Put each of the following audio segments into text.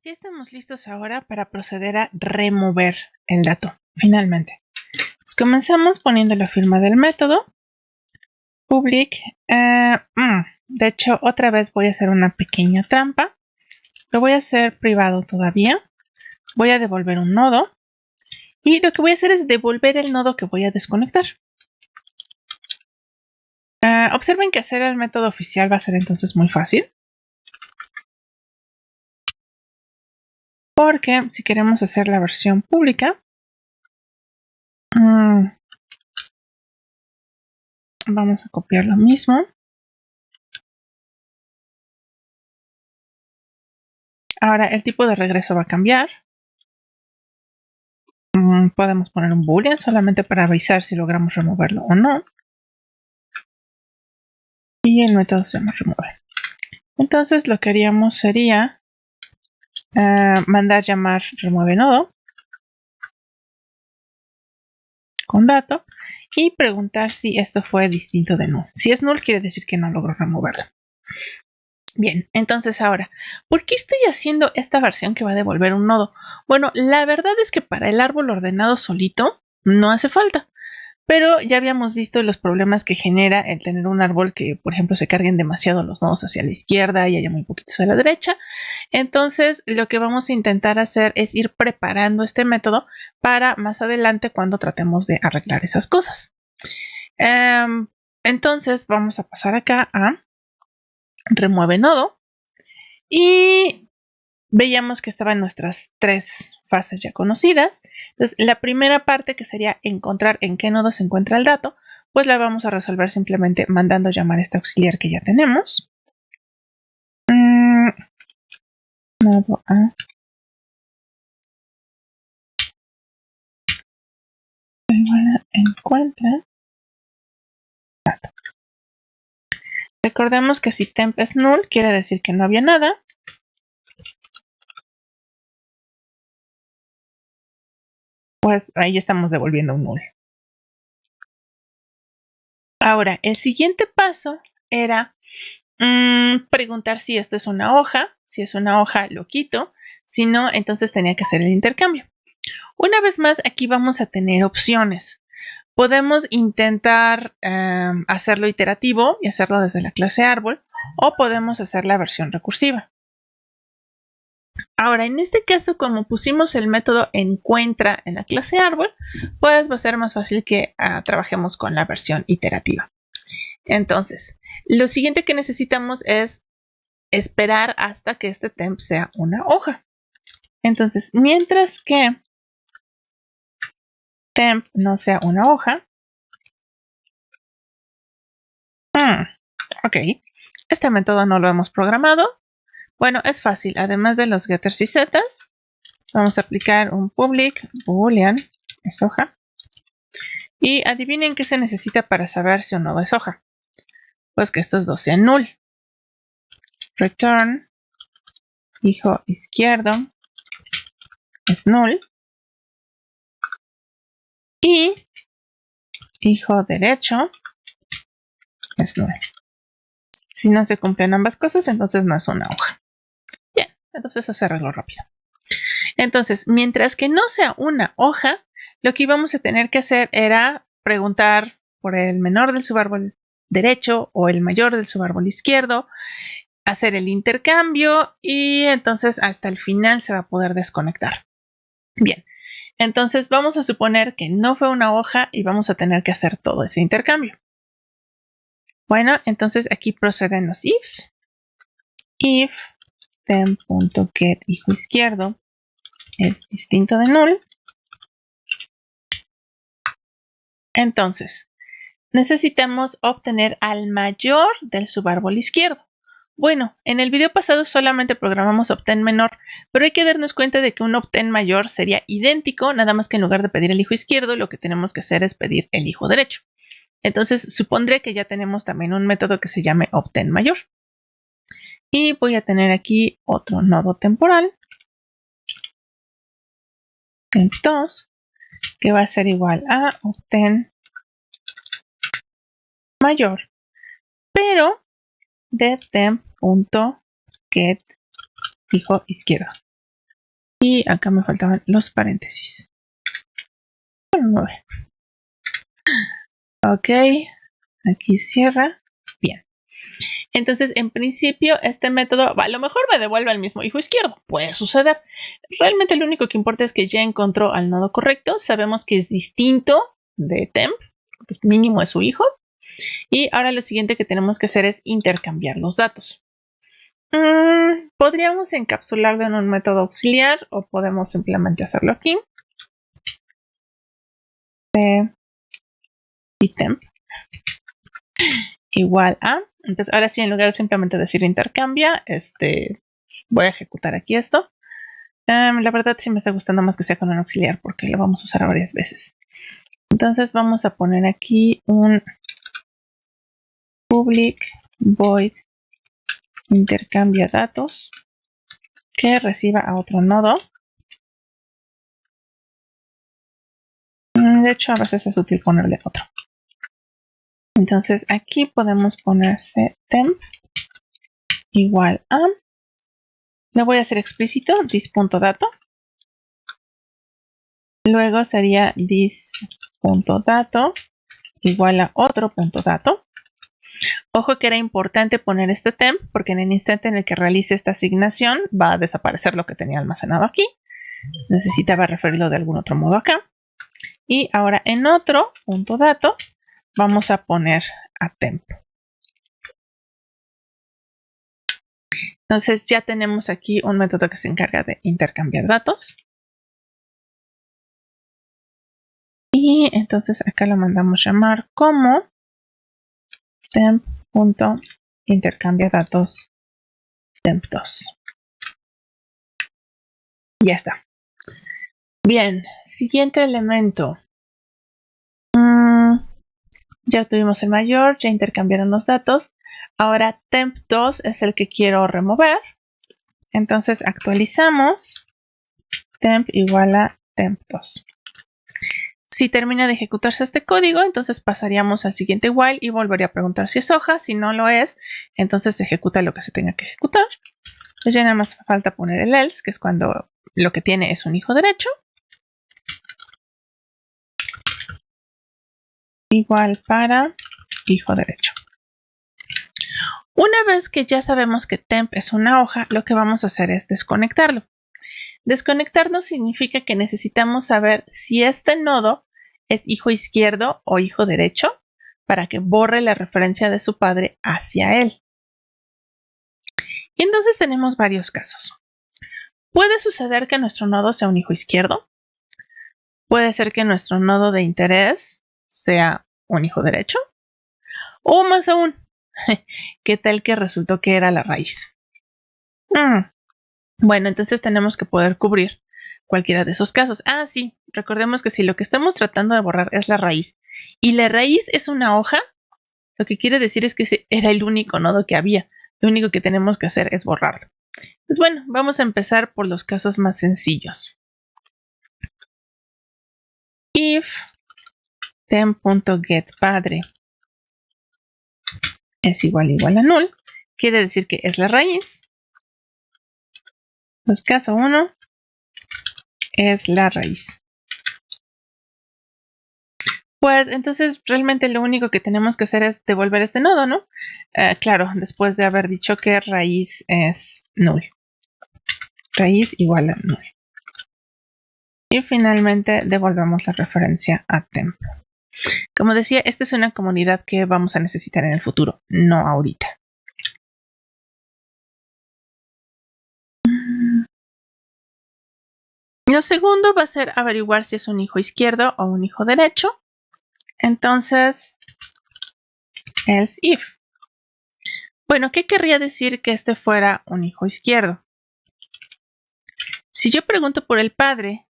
Ya estamos listos ahora para proceder a remover el dato, finalmente. Pues comenzamos poniendo la firma del método. Public. De hecho, otra vez voy a hacer una pequeña trampa. Lo voy a hacer privado todavía. Voy a devolver un nodo. Y lo que voy a hacer es devolver el nodo que voy a desconectar. Observen que hacer el método oficial va a ser entonces muy fácil. Porque si queremos hacer la versión pública, vamos a copiar lo mismo. Ahora el tipo de regreso va a cambiar. Podemos poner un boolean solamente para avisar si logramos removerlo o no. Y el método se llama remover. Entonces lo que haríamos sería mandar llamar remueve nodo con dato y preguntar si esto fue distinto de null. Si es null quiere decir que no logró removerlo. Bien, entonces ahora, ¿por qué estoy haciendo esta versión que va a devolver un nodo? Bueno, la verdad es que para el árbol ordenado solito no hace falta. Pero ya habíamos visto los problemas que genera el tener un árbol que, por ejemplo, se carguen demasiado los nodos hacia la izquierda y haya muy poquitos a la derecha. Entonces, lo que vamos a intentar hacer es ir preparando este método para más adelante cuando tratemos de arreglar esas cosas. Entonces, vamos a pasar acá a remueve nodo y veíamos que estaban nuestras tres fases ya conocidas. Entonces, la primera parte, que sería encontrar en qué nodo se encuentra el dato, pues la vamos a resolver simplemente mandando llamar este auxiliar que ya tenemos. Nodo A. Encuentra dato. Recordemos que si temp es null, quiere decir que no había nada. Pues ahí estamos devolviendo un null. Ahora, el siguiente paso era preguntar si esto es una hoja. Si es una hoja, lo quito. Si no, entonces tenía que hacer el intercambio. Una vez más, aquí vamos a tener opciones. Podemos intentar hacerlo iterativo y hacerlo desde la clase árbol, o podemos hacer la versión recursiva. Ahora, en este caso, como pusimos el método encuentra en la clase árbol, pues va a ser más fácil que trabajemos con la versión iterativa. Entonces, lo siguiente que necesitamos es esperar hasta que este temp sea una hoja. Entonces, mientras que temp no sea una hoja, ok, este método no lo hemos programado. Bueno, es fácil. Además de los getters y setters, vamos a aplicar un public boolean es hoja. Y adivinen qué se necesita para saber si un nodo es hoja. Pues que estos dos sean null. Return hijo izquierdo es null. Y hijo derecho es null. Si no se cumplen ambas cosas, entonces no es una hoja. Bien, entonces eso se arregló rápido. Entonces, mientras que no sea una hoja, lo que íbamos a tener que hacer era preguntar por el menor del subárbol derecho o el mayor del subárbol izquierdo, hacer el intercambio y entonces hasta el final se va a poder desconectar. Bien, entonces vamos a suponer que no fue una hoja y vamos a tener que hacer todo ese intercambio. Bueno, entonces aquí proceden los ifs. If temp.get hijo izquierdo es distinto de null. Entonces, necesitamos obtener al mayor del subárbol izquierdo. Bueno, en el video pasado solamente programamos obten menor, pero hay que darnos cuenta de que un obten mayor sería idéntico, nada más que en lugar de pedir el hijo izquierdo, lo que tenemos que hacer es pedir el hijo derecho. Entonces, supondré que ya tenemos también un método que se llame obten mayor. Y voy a tener aquí otro nodo temporal, temp2, que va a ser igual a obten mayor, pero de temp.get hijo izquierdo. Y acá me faltaban los paréntesis. Bueno, 9. Ok, aquí cierra. Bien. Entonces, en principio, este método a lo mejor me devuelve al mismo hijo izquierdo. Puede suceder. Realmente lo único que importa es que ya encontró al nodo correcto. Sabemos que es distinto de temp, pues mínimo es su hijo. Y ahora lo siguiente que tenemos que hacer es intercambiar los datos. Podríamos encapsularlo en un método auxiliar o podemos simplemente hacerlo aquí. Y temp igual a. Entonces ahora sí, en lugar de simplemente decir intercambia, voy a ejecutar aquí esto. La verdad sí me está gustando más que sea con un auxiliar porque lo vamos a usar varias veces. Entonces vamos a poner aquí un public void intercambia datos que reciba a otro nodo. De hecho, a veces es útil ponerle otro. Entonces aquí podemos ponerse temp igual a. Lo voy a hacer explícito, this.dato. Luego sería this.dato igual a otro punto dato. Ojo que era importante poner este temp porque en el instante en el que realice esta asignación va a desaparecer lo que tenía almacenado aquí. Necesitaba referirlo de algún otro modo acá. Y ahora en otro punto dato vamos a poner a temp. Entonces ya tenemos aquí un método que se encarga de intercambiar datos. Y entonces acá lo mandamos llamar como temp.intercambia datos temp2. Ya está. Bien, siguiente elemento. Ya tuvimos el mayor, ya intercambiaron los datos. Ahora temp2 es el que quiero remover. Entonces actualizamos temp igual a temp2. Si termina de ejecutarse este código, entonces pasaríamos al siguiente while y volvería a preguntar si es hoja. Si no lo es, entonces se ejecuta lo que se tenga que ejecutar. Entonces ya nada más falta poner el else, que es cuando lo que tiene es un hijo derecho. Igual para hijo derecho. Una vez que ya sabemos que temp es una hoja, lo que vamos a hacer es desconectarlo. Desconectarnos significa que necesitamos saber si este nodo es hijo izquierdo o hijo derecho para que borre la referencia de su padre hacia él. Y entonces tenemos varios casos. Puede suceder que nuestro nodo sea un hijo izquierdo. Puede ser que nuestro nodo de interés sea un hijo derecho. O más aún, ¿qué tal que resultó que era la raíz? Bueno, entonces tenemos que poder cubrir cualquiera de esos casos. Ah, sí, recordemos que si lo que estamos tratando de borrar es la raíz y la raíz es una hoja, lo que quiere decir es que ese era el único nodo que había. Lo único que tenemos que hacer es borrarlo. Pues bueno, vamos a empezar por los casos más sencillos. If temp.getPadre es igual a null, quiere decir que es la raíz. Pues caso 1 es la raíz. Pues entonces realmente lo único que tenemos que hacer es devolver este nodo, ¿no? Claro, después de haber dicho que raíz es null. Raíz igual a null. Y finalmente devolvemos la referencia a temp. Como decía, esta es una comunidad que vamos a necesitar en el futuro, no ahorita. Lo segundo va a ser averiguar si es un hijo izquierdo o un hijo derecho. Entonces, else if. Bueno, ¿qué querría decir que este fuera un hijo izquierdo? Si yo pregunto por el padre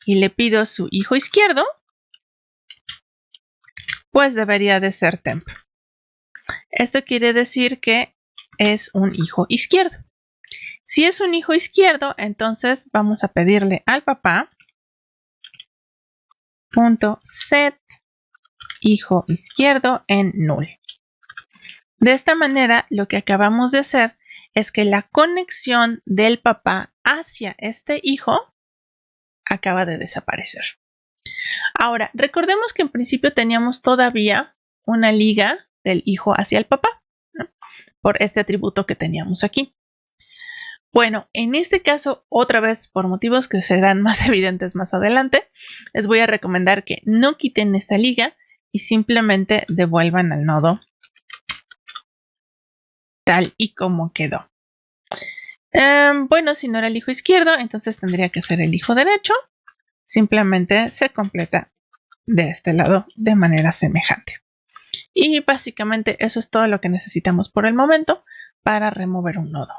y le pido su hijo izquierdo, pues debería de ser temp. Esto quiere decir que es un hijo izquierdo. Si es un hijo izquierdo, entonces vamos a pedirle al papá .set hijo izquierdo en null. De esta manera, lo que acabamos de hacer es que la conexión del papá hacia este hijo acaba de desaparecer. Ahora, recordemos que en principio teníamos todavía una liga del hijo hacia el papá, ¿no? Por este atributo que teníamos aquí. Bueno, en este caso, otra vez, por motivos que serán más evidentes más adelante, les voy a recomendar que no quiten esta liga y simplemente devuelvan al nodo tal y como quedó. Bueno, si no era el hijo izquierdo, entonces tendría que ser el hijo derecho. Simplemente se completa de este lado de manera semejante. Y básicamente eso es todo lo que necesitamos por el momento para remover un nodo.